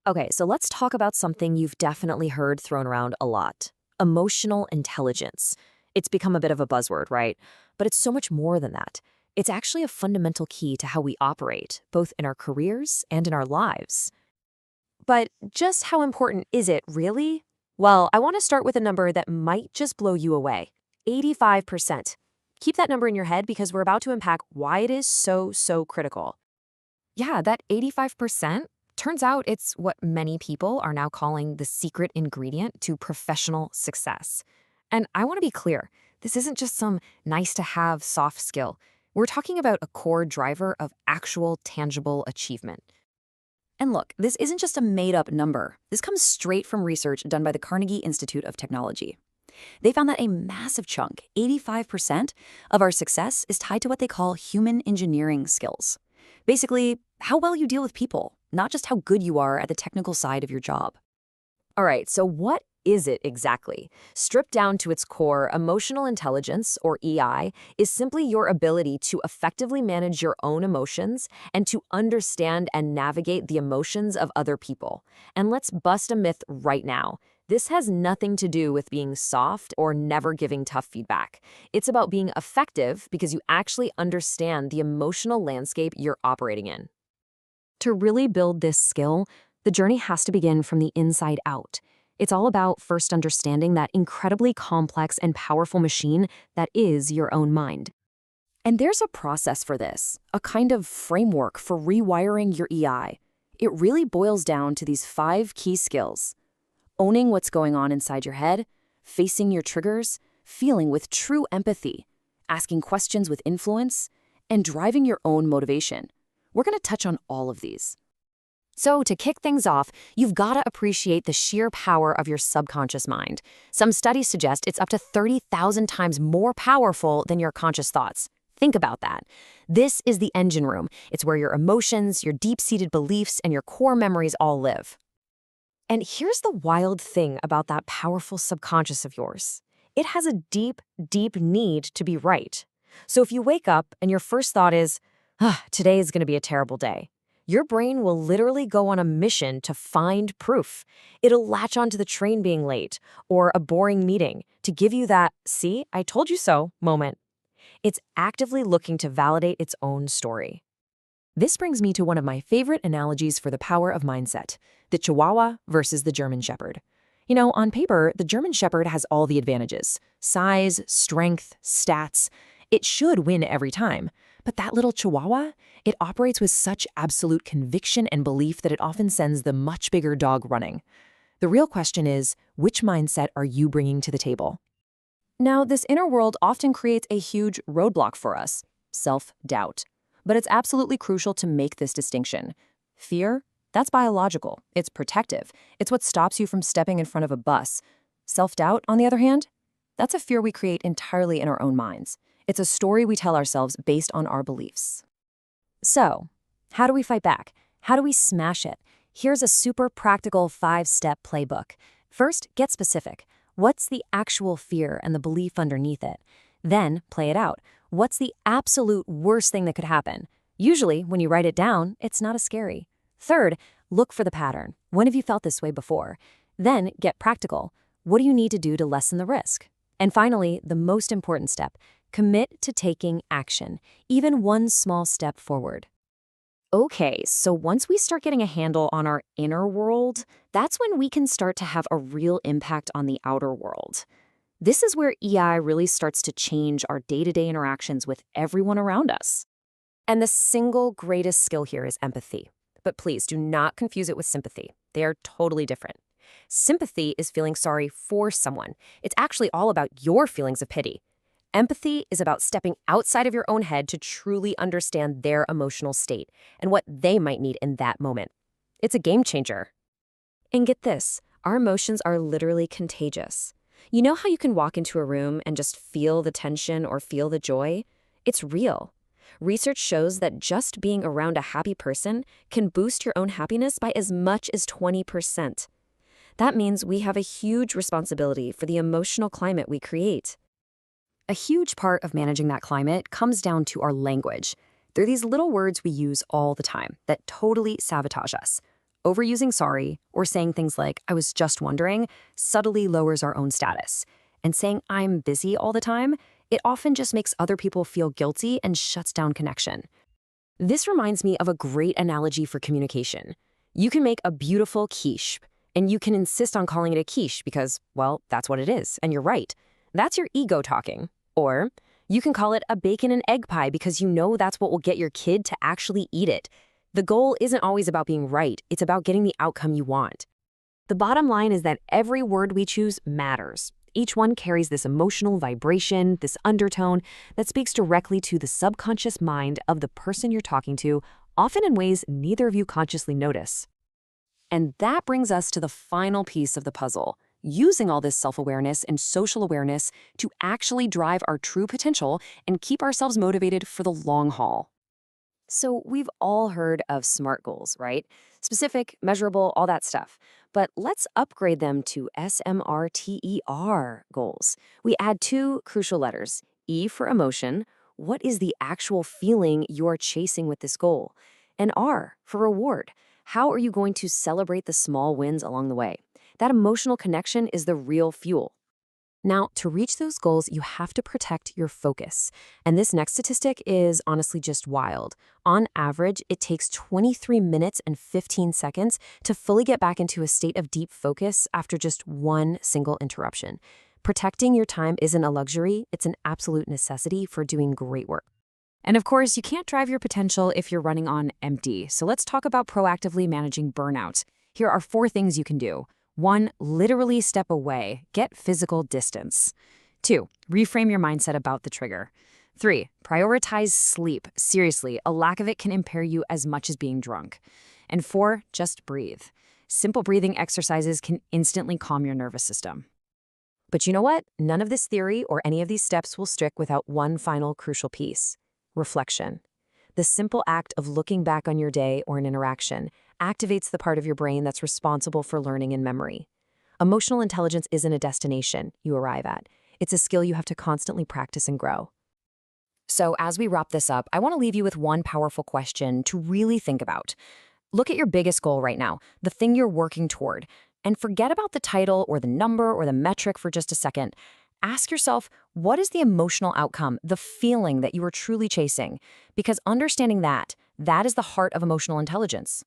Okay, so let's talk about something you've definitely heard thrown around a lot: emotional intelligence. It's become a bit of a buzzword, right? But it's so much more than that. It's actually a fundamental key to how we operate, both in our careers and in our lives. But just how important is it, really? Well, I want to start with a number that might just blow you away: 85%. Keep that number in your head because we're about to unpack why it is so critical. Yeah, that 85%, turns out it's what many people are now calling the secret ingredient to professional success. And I want to be clear, this isn't just some nice to have soft skill. We're talking about a core driver of actual tangible achievement. And look, this isn't just a made-up number. This comes straight from research done by the Carnegie Institute of Technology. They found that a massive chunk, 85%, of our success is tied to what they call human engineering skills. Basically, how well you deal with people, not just how good you are at the technical side of your job. All right, so what is it exactly? Stripped down to its core, emotional intelligence, or EI, is simply your ability to effectively manage your own emotions and to understand and navigate the emotions of other people. And let's bust a myth right now. This has nothing to do with being soft or never giving tough feedback. It's about being effective because you actually understand the emotional landscape you're operating in. To really build this skill, the journey has to begin from the inside out. It's all about first understanding that incredibly complex and powerful machine that is your own mind. And there's a process for this, a kind of framework for rewiring your EI. It really boils down to these 5 key skills: owning what's going on inside your head, facing your triggers, feeling with true empathy, asking questions with influence, and driving your own motivation. We're going to touch on all of these. So to kick things off, you've got to appreciate the sheer power of your subconscious mind. Some studies suggest it's up to 30,000 times more powerful than your conscious thoughts. Think about that. This is the engine room. It's where your emotions, your deep-seated beliefs, and your core memories all live. And here's the wild thing about that powerful subconscious of yours. It has a deep need to be right. So if you wake up and your first thought is, today is going to be a terrible day, your brain will literally go on a mission to find proof. It'll latch onto the train being late or a boring meeting to give you that "see, I told you so" moment. It's actively looking to validate its own story. This brings me to one of my favorite analogies for the power of mindset: the Chihuahua versus the German Shepherd. You know, on paper, the German Shepherd has all the advantages: size, strength, stats. It should win every time. But that little Chihuahua, it operates with such absolute conviction and belief that it often sends the much bigger dog running. The real question is, which mindset are you bringing to the table? Now, this inner world often creates a huge roadblock for us: self-doubt. But it's absolutely crucial to make this distinction. Fear, that's biological. It's protective. It's what stops you from stepping in front of a bus. Self-doubt, on the other hand, that's a fear we create entirely in our own minds. It's a story we tell ourselves based on our beliefs. So, how do we fight back? How do we smash it? Here's a super practical 5-step playbook. First, get specific. What's the actual fear and the belief underneath it? Then, play it out. What's the absolute worst thing that could happen? Usually, when you write it down, it's not as scary. Third, look for the pattern. When have you felt this way before? Then, get practical. What do you need to do to lessen the risk? And finally, the most important step: commit to taking action, even one small step forward. Okay, so once we start getting a handle on our inner world, that's when we can start to have a real impact on the outer world. This is where EI really starts to change our day-to-day interactions with everyone around us. And the single greatest skill here is empathy. But please do not confuse it with sympathy. They are totally different. Sympathy is feeling sorry for someone. It's actually all about your feelings of pity. Empathy is about stepping outside of your own head to truly understand their emotional state and what they might need in that moment. It's a game changer. And get this, our emotions are literally contagious. You know how you can walk into a room and just feel the tension or feel the joy? It's real. Research shows that just being around a happy person can boost your own happiness by as much as 20%. That means we have a huge responsibility for the emotional climate we create. A huge part of managing that climate comes down to our language. They're these little words we use all the time that totally sabotage us. Overusing sorry or saying things like, I was just wondering, subtly lowers our own status. And saying I'm busy all the time, it often just makes other people feel guilty and shuts down connection. This reminds me of a great analogy for communication. You can make a beautiful quiche, and you can insist on calling it a quiche because, well, that's what it is, and you're right. That's your ego talking. Or you can call it a bacon and egg pie because you know that's what will get your kid to actually eat it. The goal isn't always about being right, it's about getting the outcome you want. The bottom line is that every word we choose matters. Each one carries this emotional vibration, this undertone that speaks directly to the subconscious mind of the person you're talking to, often in ways neither of you consciously notice. And that brings us to the final piece of the puzzle, using all this self-awareness and social awareness to actually drive our true potential and keep ourselves motivated for the long haul. So we've all heard of SMART goals, right? Specific, measurable, all that stuff. But let's upgrade them to SMRTER goals. We add two crucial letters, E for emotion, what is the actual feeling you're chasing with this goal? And R for reward, how are you going to celebrate the small wins along the way? That emotional connection is the real fuel. Now, to reach those goals, you have to protect your focus. And this next statistic is honestly just wild. On average, it takes 23 minutes and 15 seconds to fully get back into a state of deep focus after just one single interruption. Protecting your time isn't a luxury, it's an absolute necessity for doing great work. And of course, you can't drive your potential if you're running on empty. So let's talk about proactively managing burnout. Here are 4 things you can do. 1, literally step away, get physical distance. 2, reframe your mindset about the trigger. 3, prioritize sleep. Seriously, a lack of it can impair you as much as being drunk. And 4, just breathe. Simple breathing exercises can instantly calm your nervous system. But you know what? None of this theory or any of these steps will stick without one final crucial piece: reflection. The simple act of looking back on your day or an interaction activates the part of your brain that's responsible for learning and memory. Emotional intelligence isn't a destination you arrive at. It's a skill you have to constantly practice and grow. So as we wrap this up, I want to leave you with one powerful question to really think about. Look at your biggest goal right now, the thing you're working toward, and forget about the title or the number or the metric for just a second. Ask yourself, what is the emotional outcome, the feeling that you are truly chasing? Because understanding that is the heart of emotional intelligence.